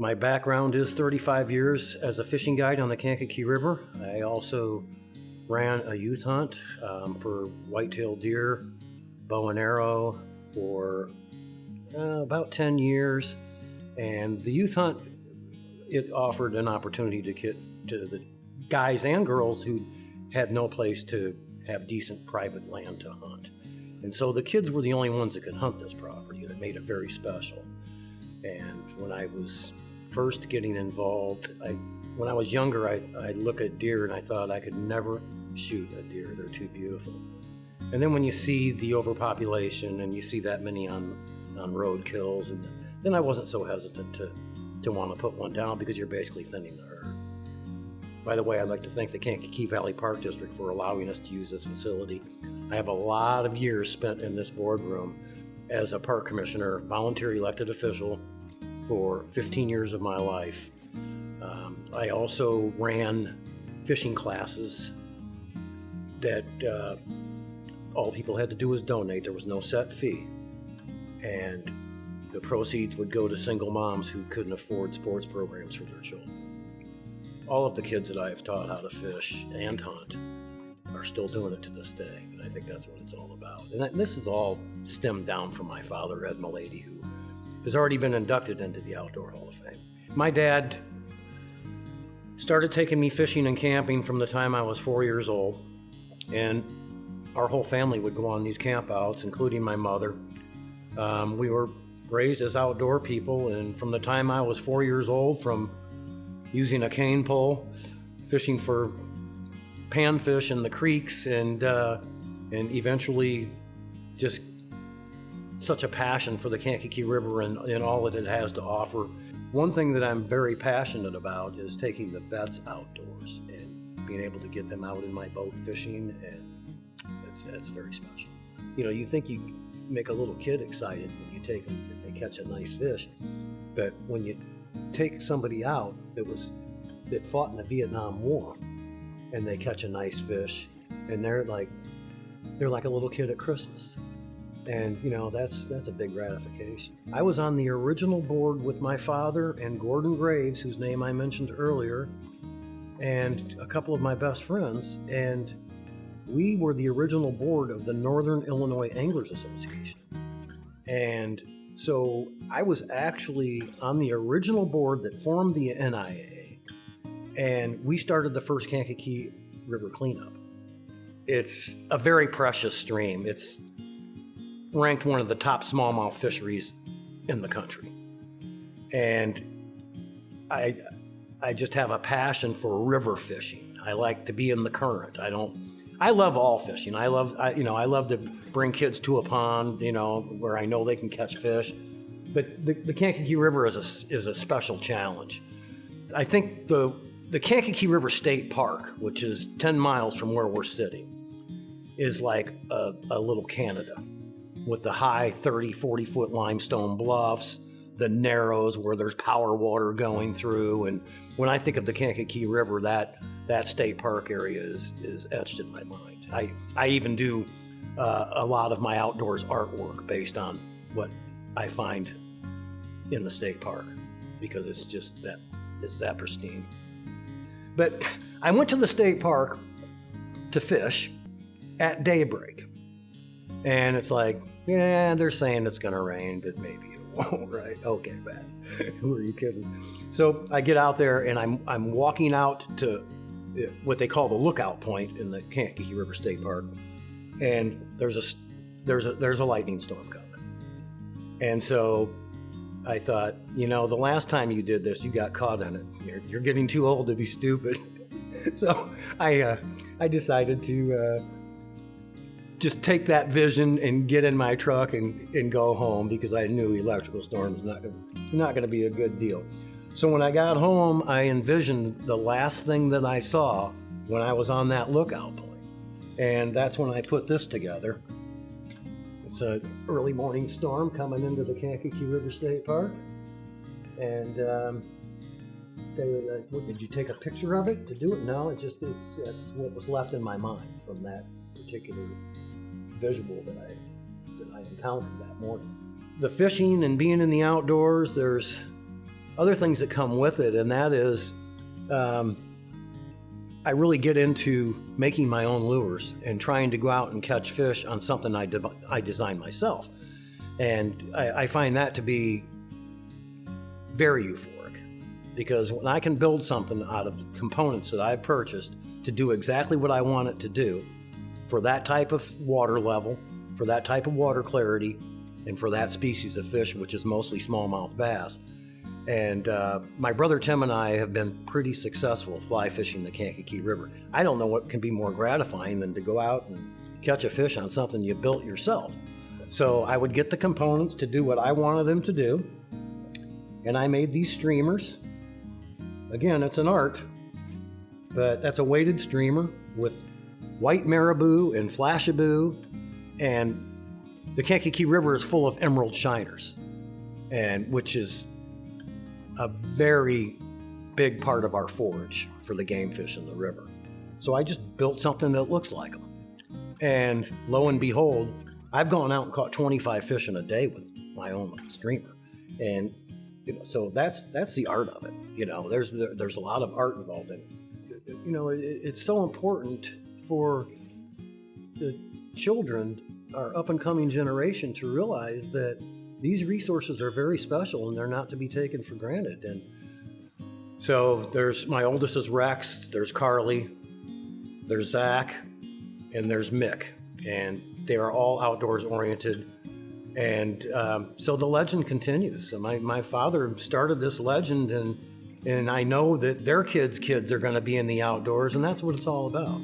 My background is 35 years as a fishing guide on the Kankakee River. I also ran a youth hunt for whitetail deer, bow and arrow for about 10 years. And the youth hunt, it offered an opportunity to get to the guys and girls who had no place to have decent private land to hunt. And so the kids were the only ones that could hunt this property. That made it very special. And when I was first getting involved, when I was younger, I'd look at deer and I thought I could never shoot a deer. They're too beautiful. And then when you see the overpopulation and you see that many on road kills, and then I wasn't so hesitant to want to put one down, because you're basically thinning the herd. By the way, I'd like to thank the Kankakee Valley Park District for allowing us to use this facility. I have a lot of years spent in this boardroom as a park commissioner, volunteer elected official for 15 years of my life. I also ran fishing classes that all people had to do was donate. There was no set fee. And the proceeds would go to single moms who couldn't afford sports programs for their children. All of the kids that I have taught how to fish and hunt are still doing it to this day. And I think that's what it's all about. And this is all stemmed down from my father, Ed Mullady, who has already been inducted into the Outdoor Hall of Fame. My dad started taking me fishing and camping from the time I was 4 years old. And our whole family would go on these campouts, including my mother. We were raised as outdoor people, and from the time I was 4 years old, from using a cane pole, fishing for panfish in the creeks, and eventually just such a passion for the Kankakee River and all that it has to offer. One thing that I'm very passionate about is taking the vets outdoors and being able to get them out in my boat fishing, and it's very special. You know, you think you make a little kid excited when you take them and they catch a nice fish, but when you take somebody out that fought in the Vietnam War and they catch a nice fish, and they're like a little kid at Christmas, and you know, that's a big gratification. I was on the original board with my father and Gordon Graves, whose name I mentioned earlier, and a couple of my best friends, and we were the original board of the Northern Illinois Anglers Association. And so I was actually on the original board that formed the NIA, and we started the first Kankakee River cleanup. It's a very precious stream. It's ranked one of the top smallmouth fisheries in the country. And I just have a passion for river fishing. I like to be in the current. I love all fishing. I love to bring kids to a pond, where I know they can catch fish. But the Kankakee River is a special challenge. I think the Kankakee River State Park, which is 10 miles from where we're sitting, is like a little Canada, with the high 30, 40-foot limestone bluffs, the narrows where there's power water going through. And when I think of the Kankakee River, that state park area is etched in my mind. I even do a lot of my outdoors artwork based on what I find in the state park, because it's that pristine. But I went to the state park to fish at daybreak, and it's like, yeah, they're saying it's gonna rain, but maybe it won't, right? Okay, bad. Who are you kidding? So I get out there, and I'm walking out to what they call the lookout point in the Kankakee River State Park, and there's a lightning storm coming. And so I thought, the last time you did this, you got caught in it. You're getting too old to be stupid. So I decided to just take that vision and get in my truck and go home, because I knew electrical storm was not going to be a good deal. So when I got home, I envisioned the last thing that I saw when I was on that lookout point. And that's when I put this together. It's an early morning storm coming into the Kankakee River State Park. And they were like, well, did you take a picture of it to do it? No, it's what was left in my mind from that particular visual that I encountered that morning. The fishing and being in the outdoors, there's other things that come with it, and that is I really get into making my own lures and trying to go out and catch fish on something I design myself. And I find that to be very euphoric, because when I can build something out of components that I've purchased to do exactly what I want it to do for that type of water level, for that type of water clarity, and for that species of fish, which is mostly smallmouth bass. And my brother Tim and I have been pretty successful fly fishing the Kankakee River. I don't know what can be more gratifying than to go out and catch a fish on something you built yourself. So I would get the components to do what I wanted them to do, and I made these streamers. Again, it's an art, but that's a weighted streamer with white marabou and flashabou, and the Kankakee River is full of emerald shiners, and which is a very big part of our forage for the game fish in the river. So I just built something that looks like them. And lo and behold, I've gone out and caught 25 fish in a day with my own streamer. And so that's the art of it. There's a lot of art involved in it. It's so important for the children, our up and coming generation, to realize that these resources are very special and they're not to be taken for granted. And so there's my oldest is Rex, there's Carly, there's Zach, and there's Mick, and they are all outdoors oriented. And so the legend continues. So my father started this legend, and I know that their kids are going to be in the outdoors, and that's what it's all about.